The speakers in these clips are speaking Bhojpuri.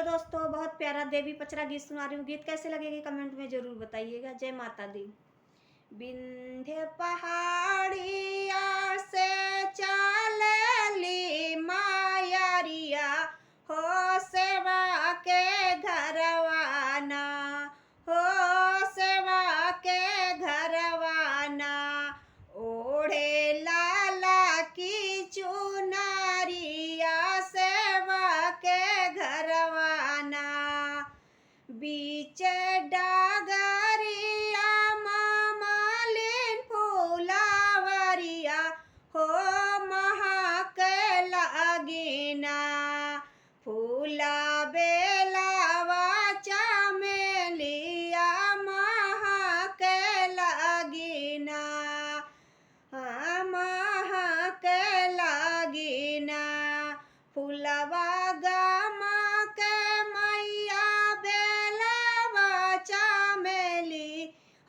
हेलो दोस्तों, बहुत प्यारा देवी पचरा गीत सुना रही हूँ। गीत कैसे लगेगा कमेंट में जरूर बताइएगा। जय माता दी। विंध्य पहाड़िया से चालली मायरिया हो सेवा के घरवाना, हो सेवा के घरवाना। ओढ़े लाला की चुनरिया सेवा के घरवाना। बीच डागरिया मालिन फूलावरिया हो महक लगिना। फूला बेलावा चमेलिया महक लगिना, महक लगिना। फूलवा गमा के मैया बेलावा चमेली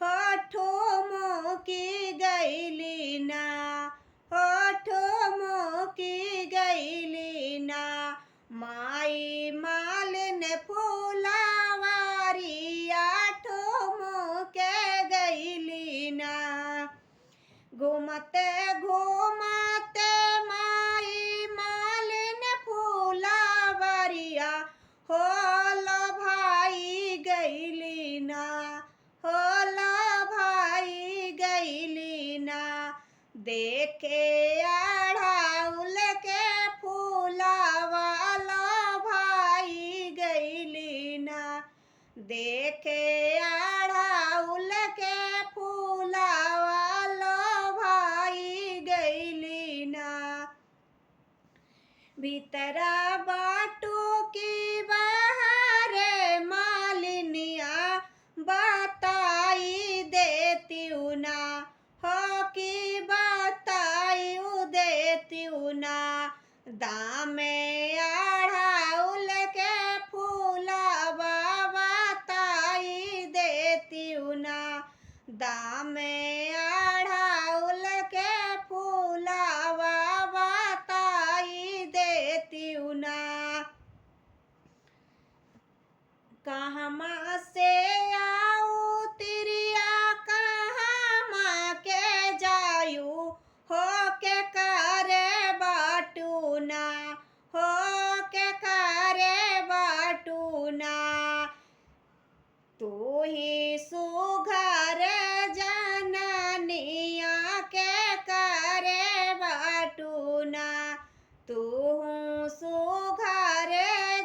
होठो मुकी गईली ना, होठो मुकी गईली ना। माई मालिन फूलावरिया ठुम के गईली ना। घूमते घूमते माई मालिन फूलावरिया होला भाई गईली ना, होला भाई गईली ना। देखे अढ़ाउल के फूलावा लो भाई गईली ना। देखे अढ़ाउल के फूलावा लो भाई गईली ना। भीतरा बाटू की बाहर मालिनिया बताई देती ना, हो की बताई देती ना। दामे अढ़ाउल के फूलावा बताई देती ना। दामे अढ़ाउल के फूलावा बताई देती ना। कहमा से आऊ तिरिया कहमा के जायू हो के करे बाटूना, हो के करे बाटूना। तू ही सुघर जननिया के करे बाटूना। तू सुघर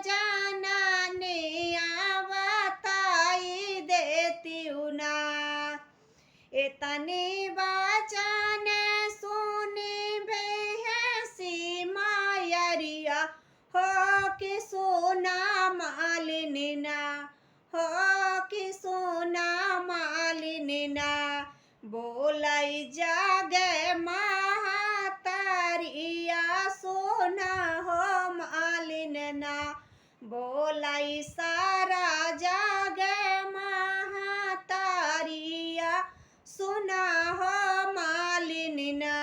जननिया बताई देती ना। इतनी वचन सुनी बेहसी मायरिया हो कि सोना मालिना, हो कि सोना मालिना। बोलाई जागे महातारिया सोना हो मालिना। बोलाई सारा जागे महातारिया सुना हो मालिना।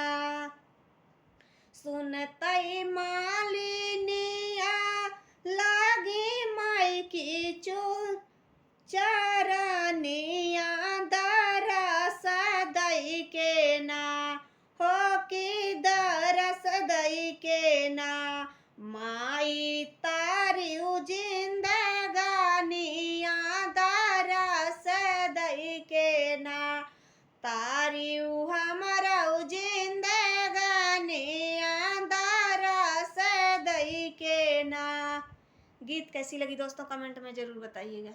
सुनतई मालिनिया लागी माई की चरनिया दरस दई के ना, हो की दरस दई के ना। माई तारी जिंदगानिया दरस दई के ना। तारी हमारा जिंदगानिया दरस दई के ना। गीत कैसी लगी दोस्तों कमेंट में जरूर बताइएगा।